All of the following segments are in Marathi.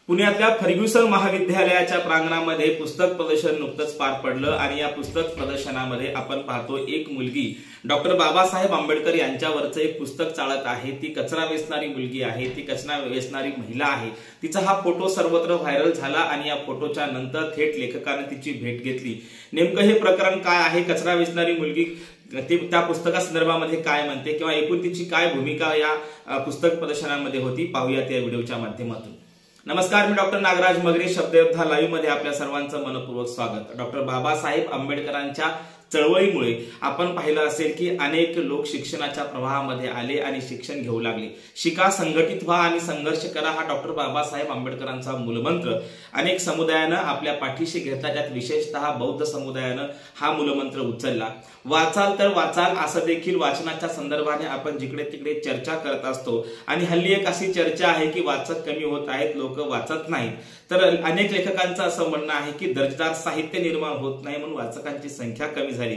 पुण्यातल्या फर्ग्युसन महाविद्यालयाच्या प्रांगणामध्ये पुस्तक प्रदर्शन नुकतंच पार पडलं आणि या पुस्तक प्रदर्शनामध्ये आपण पाहतो एक मुलगी डॉक्टर बाबासाहेब आंबेडकर यांच्यावरचं एक पुस्तक चालत आहे। ती कचरा वेचणारी मुलगी आहे, ती कचरा वेचणारी महिला आहे। तिचा हा फोटो सर्वत्र व्हायरल झाला आणि या फोटोच्या नंतर थेट लेखकाने तिची भेट घेतली। नेमकं हे प्रकरण काय आहे, कचरा वेचणारी मुलगी त्या पुस्तकासंदर्भामध्ये काय म्हणते किंवा एकूण तिची काय भूमिका या पुस्तक प्रदर्शनामध्ये होती, पाहूया त्या व्हिडिओच्या माध्यमातून। नमस्कार, मी डॉक्टर नागराज मगरे, शब्दयोद्धा लाईव्ह मध्ये आपल्या सर्वांचं मनपूर्वक स्वागत। डॉक्टर बाबासाहेब आंबेडकरांच्या चळवळीमुळे आपण पाहिलं असेल की अनेक लोक शिक्षणाच्या प्रवाहामध्ये आले आणि शिक्षण घेऊ लागले। शिका, संघटित व्हा आणि संघर्ष करा हा डॉक्टर बाबासाहेब आंबेडकरांचा मूलमंत्र अनेक समुदायानं आपल्या पाठीशी घेतला, त्यात विशेषतः बौद्ध समुदायानं हा मूलमंत्र उचलला। वाचाल तर वाचाल असं देखील वाचनाच्या संदर्भाने आपण जिकडे तिकडे चर्चा करत असतो आणि हल्ली एक अशी चर्चा आहे की वाचक कमी होत आहेत, लोक वाचत नाहीत। तर अनेक लेखकांचं असं म्हणणं आहे की दर्जेदार साहित्य निर्माण होत नाही म्हणून वाचकांची संख्या कमी झाली।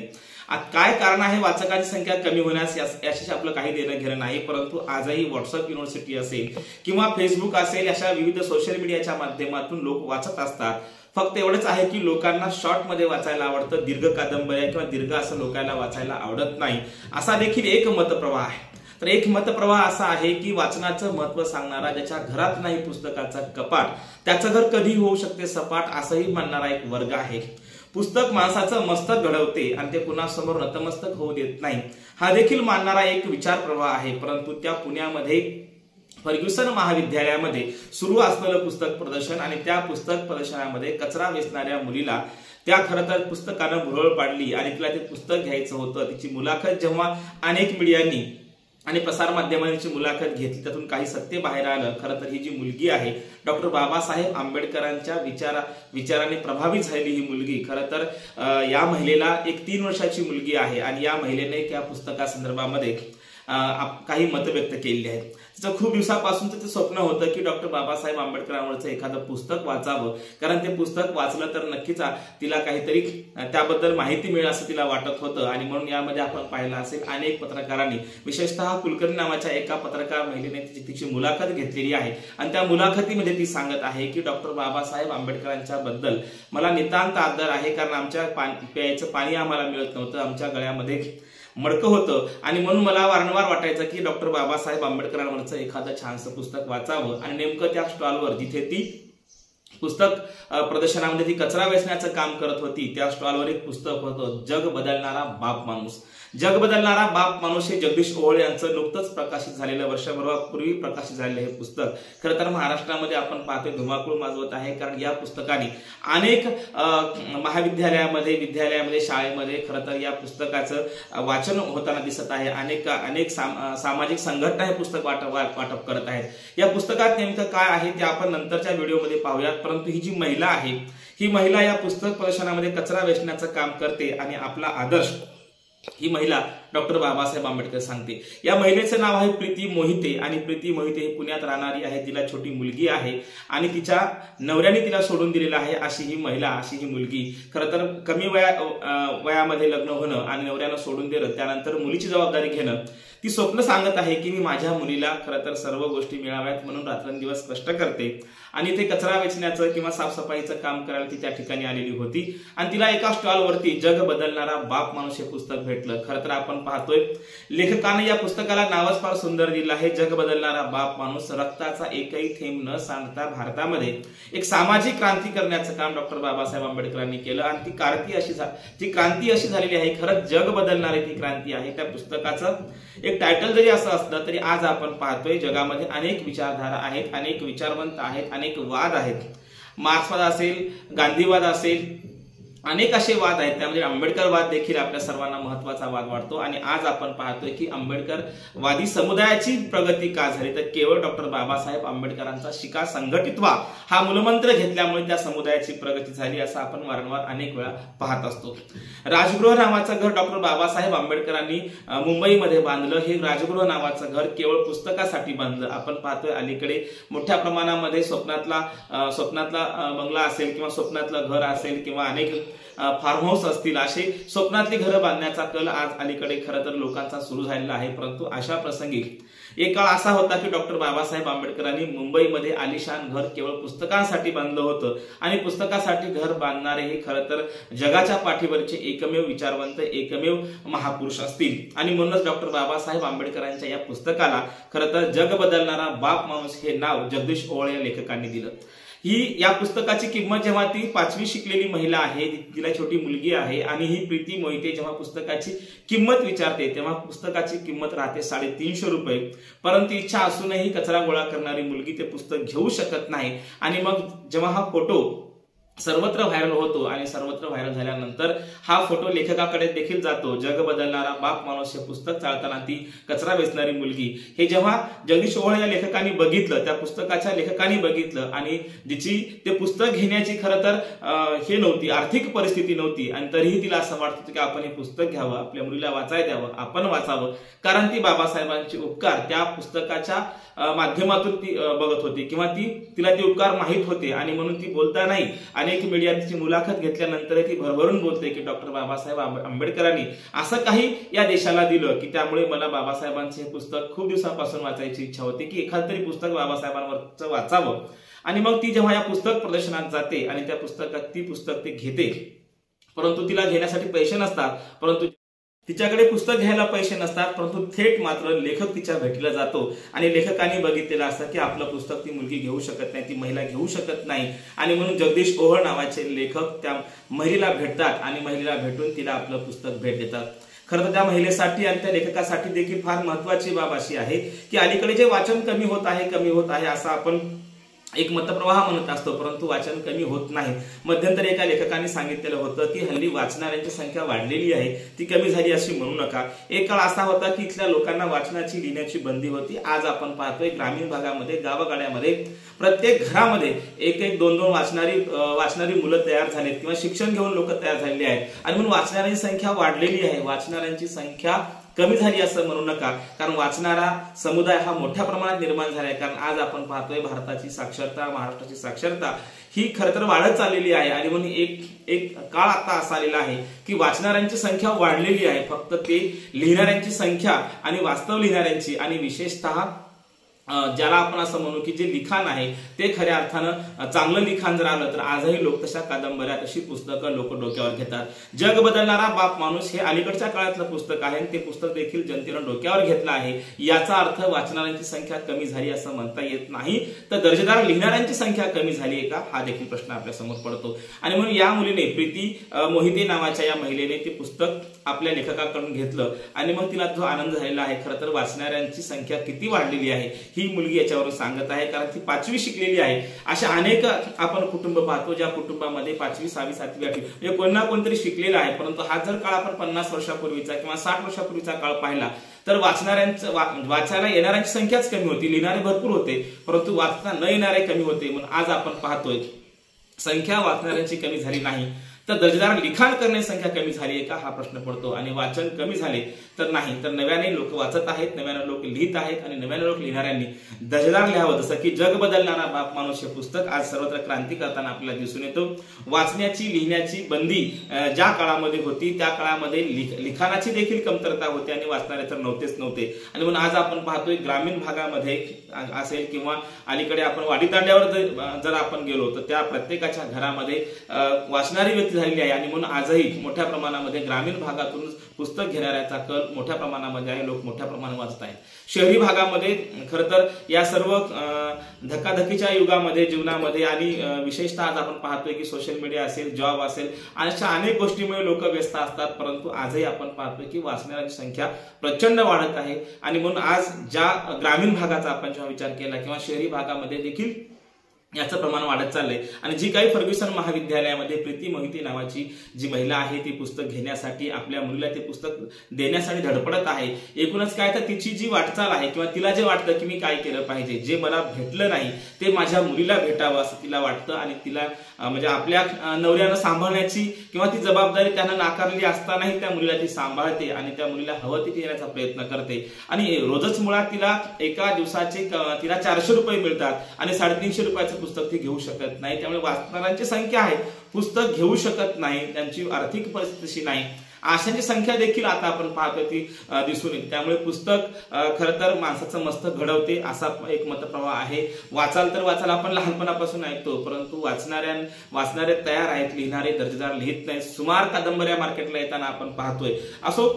काय कारण आहे वाचकांची संख्या कमी होण्यास, याच्याशी आपलं काही देणं घेणं नाही, परंतु आजही व्हॉट्सअप युनिव्हर्सिटी असेल किंवा फेसबुक असेल अशा विविध सोशल मीडियाच्या माध्यमातून लोक वाचत असतात। फक्त एवढंच आहे की लोकांना शॉर्ट मध्ये वाचायला आवडतं, दीर्घ कादंबऱ्या किंवा दीर्घ असं लोकांना वाचायला आवडत नाही, असा देखील एक मतप्रवाह आहे। तर एक मतप्रवाह असा आहे की वाचनाचं महत्व सांगणारा, ज्याच्या घरात नाही पुस्तकाचा कपाट त्याचं घर कधी होऊ शकते सपाट, असंही म्हणणारा एक वर्ग आहे। पुस्तक माणसाचं मस्तक घडवते आणि ते कुणासमोर नतमस्तक होऊ देत नाही, हा देखील मानणारा एक विचार प्रवाह आहे। परंतु त्या पुण्यामध्ये फर्ग्युसन महाविद्यालयामध्ये सुरू असलेलं पुस्तक प्रदर्शन आणि त्या पुस्तक प्रदर्शनामध्ये कचरा वेचणाऱ्या मुलीला त्या खरं तर पुस्तकानं भुरळ पाडली आणि तिला ते पुस्तक घ्यायचं होतं। तिची मुलाखत जेव्हा अनेक मीडियांनी आणि प्रसार माध्यमांची मुलाखत घेतली, त्यातून काही सत्य बाहेर आलं। खरं तर ही जी मुलगी आहे डॉक्टर बाबासाहेब आंबेडकरांच्या विचाराने प्रभावित झालेली ही मुलगी, खरं तर या महिलेला एक 3 वर्षाची मुलगी आहे आणि या महिलेने त्या पुस्तकासंदर्भामध्ये काही मत व्यक्त केली आहेत। तिचं खूप दिवसापासून ते स्वप्न होतं की डॉक्टर बाबासाहेब आंबेडकरांवरचं एखादं पुस्तक वाचावं, कारण ते पुस्तक वाचलं तर नक्कीच तिला काहीतरी त्याबद्दल माहिती मिळेल असं तिला वाटत होतं। आणि म्हणून यामध्ये आपण पाहिलं असेल अनेक पत्रकारांनी, विशेषतः कुलकर्णी नावाच्या एका पत्रकार महिलेने तिची मुलाखत घेतलेली आहे आणि त्या मुलाखतीमध्ये ती सांगत आहे की डॉक्टर बाबासाहेब आंबेडकरांच्या बद्दल मला नितांत आदर आहे, कारण आमच्या प्यायचं पाणी आम्हाला मिळत नव्हतं, आमच्या गळ्यामध्ये मडकं होतं आणि म्हणून मला वारंवार वाटायचं की डॉक्टर बाबासाहेब आंबेडकरांवरचं एखादं छानसं पुस्तक वाचावं। आणि नेमकं त्या स्टॉलवर जिथे ती पुस्तक प्रदर्शनामध्ये ती कचरा वेचण्याचं काम करत होती, त्या स्टॉलवर एक पुस्तक होतं, जग बदलणारा बाप माणूस। जग बदलणारा बाप माणूस हे जगदीश ओवाळ यांचं नुकतंच प्रकाशित झालेलं, वर्षभरापूर्वी प्रकाशित झालेलं हे पुस्तक खरं तर महाराष्ट्रामध्ये आपण पाहतोय धुमाकूळ माजवत आहे, कारण या पुस्तकाने अनेक विद्यालयामध्ये शाळेमध्ये खरं तर या पुस्तकाचं वाचन होताना दिसत आहे। अनेक सामाजिक संघटना हे पुस्तक वाटप करत आहेत। या पुस्तकात नेमकं काय आहे ते आपण नंतरच्या व्हिडिओमध्ये पाहूयात, परंतु ही जी महिला आहे ही महिला या पुस्तक प्रदर्शनामध्ये कचरा वेचण्याचं काम करते आणि आपला आदर्श ही महिला डॉक्टर बाबासाहेब आंबेडकर सांगते। या महिलेचं नाव आहे प्रीती मोहिते आणि प्रीती मोहिते ही पुण्यात राहणारी आहे, तिला छोटी मुलगी आहे आणि तिच्या नवऱ्याने तिला सोडून दिलेला आहे। अशी ही महिला, अशी ही मुलगी, खरं तर कमी वयामध्ये लग्न होणं आणि नवऱ्यानं सोडून दिलं, त्यानंतर मुलीची जबाबदारी घेणं, ती स्वप्न सांगत आहे की मी माझ्या मुलीला खरं तर सर्व गोष्टी मिळाव्यात म्हणून रात्रंदिवस कष्ट करते आणि ते कचरा वेचण्याचं किंवा साफसफाईचं काम करायला ती त्या ठिकाणी आलेली होती आणि तिला एका स्टॉलवरती जग बदलणारा बाप माणूस हे पुस्तक भेटलं। खरं तर आपण पाहतोय लेखकाने या पुस्तकाला नावच फार सुंदर दिलं आहे, जग बदलणारा बाप माणूस। रक्ताचा एकही थेंब न सांडता भारतामध्ये एक सामाजिक क्रांती करण्याचं काम डॉक्टर बाबासाहेब आंबेडकरांनी केलं आणि ती क्रांती अशी झालेली आहे, खरंच जग बदलणारी ती क्रांती आहे। त्या पुस्तकाचं एक टायटल जरी असं असलं तरी आज आपण पाहतोय जगामध्ये अनेक विचारधारा आहेत, अनेक विचारवंत आहेत, अनेक वाद आहेत, मार्क्सवाद असेल, गांधीवाद असेल, अनेक असे वाद आहेत, त्यामध्ये आंबेडकरवाद देखील आपल्या सर्वांना महत्वाचा वाद वाटतो। आणि आज आपण पाहतोय की आंबेडकरवादी समुदायाची प्रगती का झाली, तर केवळ डॉक्टर बाबासाहेब आंबेडकरांचा शिका, संघटित व्हा हा मूलमंत्र घेतल्यामुळे त्या समुदायाची प्रगती झाली, असं आपण वारंवार अनेक वेळा पाहत असतो। राजगृह नावाचं घर डॉक्टर बाबासाहेब आंबेडकरांनी मुंबईमध्ये बांधलं। हे राजगृह नावाचं घर केवळ पुस्तकासाठी बांधलं। आपण पाहतोय अलीकडे मोठ्या प्रमाणामध्ये स्वप्नातला बंगला असेल किंवा स्वप्नातलं घर असेल किंवा अनेक फार्म हाऊस असतील, असे स्वप्नातली घरं बांधण्याचा कल आज अलीकडे खरं तर लोकांचा सुरू झालेला आहे। परंतु अशा प्रसंगी एक काळ असा होता की डॉक्टर बाबासाहेब आंबेडकरांनी मुंबईमध्ये आलिशान घर केवळ पुस्तकांसाठी बांधलं होतं आणि पुस्तकासाठी घर बांधणारे हे खरं तर जगाच्या पाठीवरचे एकमेव विचारवंत, एकमेव महापुरुष असतील. आणि म्हणूनच डॉक्टर बाबासाहेब आंबेडकरांच्या या पुस्तकाला खरं तर जग बदलणारा बाप माणूस हे नाव जगदीश ओवाळ या लेखकांनी दिलं. या पुस्तकाची किंमत जेव्हा ती 5वी शिकलेली महिला आहे, तिला छोटी मुलगी आहे आणि ही प्रीती मोहिते जेव्हा पुस्तकाची किंमत विचारते तेव्हा पुस्तकाची किंमत राहते 350 रुपये. परंतु इच्छा असूनही कचरा गोळा करणारी मुलगी ते पुस्तक घेऊ शकत नाही. आणि मग जेव्हा हा फोटो सर्वत्र व्हायरल होतो आणि सर्वत्र व्हायरल झाल्यानंतर हा फोटो लेखकाकडे देखील जातो. जग बदलणारा बाप माणूस हे पुस्तक चालताना ती कचरा वेचणारी मुलगी हे जेव्हा जगदीश ओवाळ या लेखकांनी बघितलं, त्या पुस्तकाच्या लेखकांनी बघितलं आणि जिची ते पुस्तक घेण्याची खरं तर हे नव्हती, आर्थिक परिस्थिती नव्हती आणि तरीही तिला असं वाटत होतं की आपण हे पुस्तक घ्यावं, आपल्या मुलीला वाचायला द्यावं, आपण वाचावं. कारण ती बाबासाहेबांचे उपकार त्या पुस्तकाच्या माध्यमातून ती बघत होती किंवा तिला ते उपकार माहीत होते आणि म्हणून ती बोलता नाही. अनेक मीडियाची मुलाखत घेतल्यानंतर ती भरभरून बोलते की डॉक्टर बाबासाहेब आंबेडकरांनी असं काही या देशाला दिलं की त्यामुळे मला बाबासाहेबांचे हे पुस्तक खूप दिवसापासून वाचायची इच्छा होती की एखाद तरी पुस्तक बाबासाहेबांवरचं वाचावं. आणि मग ती जेव्हा या पुस्तक प्रदर्शनात जाते आणि त्या पुस्तकात ती पुस्तक ते घेते, परंतु तिला घेण्यासाठी पैसे नसतात, परंतु तिच्याकडे पुस्तक घ्यायला पैसे नसतात, परंतु थेट मात्र लेखक तिच्या भेटीला जातो आणि लेखकांनी बघितलेलं असतं की आपलं पुस्तक ती मुलगी घेऊ शकत नाही, ती महिला घेऊ शकत नाही. आणि म्हणून जगदीश ओवाळ नावाचे लेखक त्या महिलेला भेटतात आणि महिलेला भेटून तिला आपलं पुस्तक भेट देतात. खरं तर त्या महिलेसाठी आणि त्या लेखकासाठी देखील फार महत्वाची बाब अशी आहे की अलीकडे जे वाचन कमी होत आहे असं आपण एक मतप्रवाह म्हणत असतो, परंतु वाचन कमी होत नाही. मध्यंतरी एका लेखकाने सांगितलेलं होतं की हल्ली वाचणाऱ्यांची संख्या वाढलेली आहे, ती कमी झाली अशी म्हणू नका. एक काळ असा होता की इथल्या लोकांना वाचनाची, लिहिण्याची बंदी होती. आज आपण पाहतोय ग्रामीण भागामध्ये, गावागाड्यामध्ये प्रत्येक घरामध्ये एक दोन वाचणारी मुलं तयार झालेत किंवा शिक्षण घेऊन लोक तयार झालेली आहेत. आणि म्हणून वाचणाऱ्यांची संख्या वाढलेली आहे, वाचणाऱ्यांची संख्या कमी झाली असं म्हणू नका. कारण वाचणारा समुदाय हा मोठ्या प्रमाणात निर्माण झाला आहे. कारण आज आपण पाहतोय भारताची साक्षरता, महाराष्ट्राची साक्षरता ही खरं तर वाढत चाललेली आहे. आणि म्हणून एक काळ आता असा आलेला आहे की वाचणाऱ्यांची संख्या वाढलेली आहे, फक्त ते लिहिणाऱ्यांची संख्या आणि वास्तव लिहिणाऱ्यांची आणि विशेषतः ज्याला आपण असं म्हणू की जे लिखाण आहे ते खऱ्या अर्थानं चांगलं लिखाण जर आलं तर आजही लोक तशा कादंबऱ्या, तशी पुस्तकं लोक डोक्यावर घेतात. जग बदलणारा बाप माणूस हे अलीकडच्या काळातलं पुस्तक आहे, ते पुस्तक देखील जनतेनं डोक्यावर घेतलं आहे. याचा अर्थ वाचणाऱ्यांची संख्या कमी झाली असं म्हणता येत नाही, तर दर्जेदार लिहिणाऱ्यांची संख्या कमी झाली आहे का हा देखील प्रश्न आपल्या समोर पडतो. आणि म्हणून या मुलीने, प्रीती मोहिते नावाच्या या महिलेने ते पुस्तक आपल्या लेखकाकडून घेतलं आणि मग तिला जो आनंद झालेला आहे, खरं तर वाचणाऱ्यांची संख्या किती वाढलेली आहे ही मुलगी याच्यावरून सांगत आहे. कारण ती 5वी शिकलेली आहे. अशा अनेक आपण कुटुंब पाहतो ज्या कुटुंबामध्ये 5वी, 6वी, 7वी, 8वी म्हणजे कोण ना कोणतरी शिकलेला आहे. परंतु हा जर काळ आपण 50 वर्षापूर्वीचा किंवा 60 वर्षापूर्वीचा काळ पाहिला तर वाचायला येणाऱ्यांची संख्याच कमी होती, लिहिणारे भरपूर होते, परंतु वाचता न येणारे कमी होते. म्हणून आज आपण पाहतोय संख्या वाचणाऱ्यांची कमी झाली नाही, तर दर्जेदार लिखाण करण्याची संख्या कमी झाली आहे का हा प्रश्न पडतो. आणि वाचन कमी झाले तर नाही, तर नव्याने लोक वाचत आहेत, नव्याने लोक लिहित आहेत आणि नव्याने लोक लिहिणाऱ्यांनी दर्जेदार लिहावं. जसं की जग बदलणारा बाप माणूस हे पुस्तक आज सर्वत्र क्रांती करताना आपल्याला दिसून येतो. वाचण्याची, लिहिण्याची बंदी ज्या काळामध्ये होती त्या काळामध्ये लिखाणाची देखील कमतरता होती आणि वाचणारे तर नव्हते. आणि म्हणून आज आपण पाहतोय ग्रामीण भागामध्ये असेल किंवा अलीकडे आपण वाडीतांड्यावर जर आपण गेलो तर त्या प्रत्येकाच्या घरामध्ये वाचणारी व्यक्ती झालेली आहे. आणि म्हणून आजही मोठ्या प्रमाणामध्ये ग्रामीण भागातून पुस्तक घेणाऱ्याचा कल मोठ्या प्रमाणामध्ये आहे, लोक मोठ्या प्रमाणात वाचत आहेत. शहरी भागामध्ये खरं तर या सर्व धकाधकीच्या युगामध्ये, जीवनामध्ये आणि विशेषतः आज आपण पाहतोय की सोशल मीडिया असेल, जॉब असेल, अशा अनेक गोष्टींमुळे लोक व्यस्त असतात. परंतु आजही आपण पाहतोय की वाचणाऱ्यांची संख्या प्रचंड वाढत आहे. आणि म्हणून आज ज्या ग्रामीण भागाचा आपण जेव्हा विचार केला किंवा शहरी भागामध्ये देखील याचं प्रमाण वाढत चाललंय. आणि जी काही फर्ग्युसन महाविद्यालयामध्ये प्रीती मोहिते नावाची जी महिला आहे ती पुस्तक घेण्यासाठी, आपल्या मुलीला ते पुस्तक देण्यासाठी धडपडत आहे. एकूणच काय तर तिची जी वाटचाल आहे किंवा तिला जे वाटतं की मी काय केलं पाहिजे, जे मला भेटलं नाही ते माझ्या मुलीला भेटावं असं तिला वाटतं. आणि तिला म्हणजे आपल्या नवऱ्यानं सांभाळण्याची किंवा ती जबाबदारी त्यानं नाकारली असतानाही त्या मुलीला ती सांभाळते आणि त्या मुलीला हवं ते देण्याचा प्रयत्न करते. आणि रोजच मुळात तिला एका दिवसाचे तिला 400 रुपये मिळतात आणि 350 रुपयाचं पुस्तक ती घेऊ शकत नाही. त्यामुळे वाचणाऱ्यांची संख्या आहे, पुस्तक घेऊ शकत नाही, त्यांची आर्थिक परिस्थिती नाही. आशांची संख्या देखील आता आपण पाहतो ती दिसून येते। त्यामुळे पुस्तक खरं तर माणसाचं मस्तक घडवते असा एक मतप्रवाह आहे। वाचाल तर वाचाल आपण लहानपणापासून ऐकतो, परंतु वाचणारे तयार आहेत, लिहिणारे दर्जेदार लिहित नाहीत। सुमार कादंबऱ्या मार्केटला येताना आपण पाहतोय। असो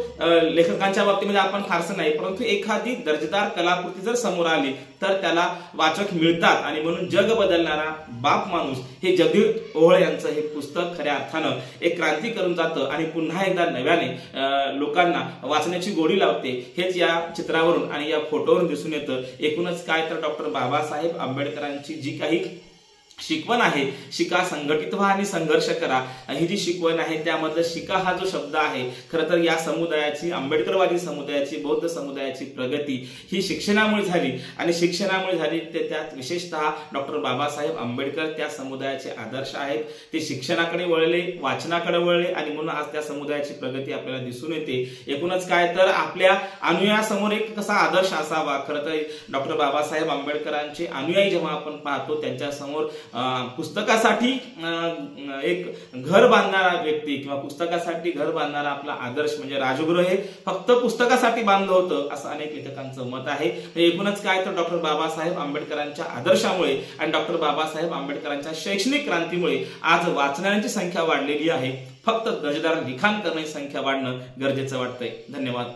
लेखकांच्या बाबतीमध्ये आपण फारसं नाही, परंतु एखादी दर्जेदार कलाकृती जर समोर आली तर त्याला वाचक मिळतात आणि म्हणून जग बदलणारा बाप माणूस हे जगदीश ओहोळ यांचं हे पुस्तक खऱ्या अर्थानं एक क्रांती करून जातं आणि पुन्हा एकदा नव्याने लोकांना वाचण्याची गोडी लावते। हेच या चित्रावरून आणि या फोटोवरून दिसून येतं। एकूणच काय तर डॉक्टर बाबासाहेब आंबेडकरांची जी काही शिकवण आहे, शिका, संघटित व्हा आणि संघर्ष करा, ही जी शिकवण आहे त्यामधलं शिका हा जो शब्द आहे खरं तर या समुदायाची, आंबेडकरवादी समुदायाची, बौद्ध समुदायाची प्रगती ही शिक्षणामुळे झाली आणि शिक्षणामुळे झाली ते त्यात विशेषतः डॉक्टर बाबासाहेब आंबेडकर त्या समुदायाचे आदर्श आहेत। ते शिक्षणाकडे वळले, वाचनाकडे वळले आणि म्हणून आज त्या समुदायाची प्रगती आपल्याला दिसून येते। एकूणच काय तर आपल्या अनुयायासमोर एक कसा आदर्श असावा, खरं तर डॉक्टर बाबासाहेब आंबेडकरांचे अनुयायी जेव्हा आपण पाहतो त्यांच्या समोर पुस्तकासाठी एक घर बांधणारा व्यक्ती किंवा पुस्तकासाठी घर बांधणारा आपला आदर्श म्हणजे राजगृह हे फक्त पुस्तकासाठी बांधलं होतं असं अनेक लेखकांचं मत आहे। एकूणच काय तर डॉक्टर बाबासाहेब आंबेडकरांच्या आदर्शामुळे आणि डॉक्टर बाबासाहेब आंबेडकरांच्या शैक्षणिक क्रांतीमुळे आज वाचणाऱ्यांची संख्या वाढलेली आहे। फक्त दर्जेदार लिखाण करण्याची संख्या वाढणं गरजेचं वाटतंय। धन्यवाद।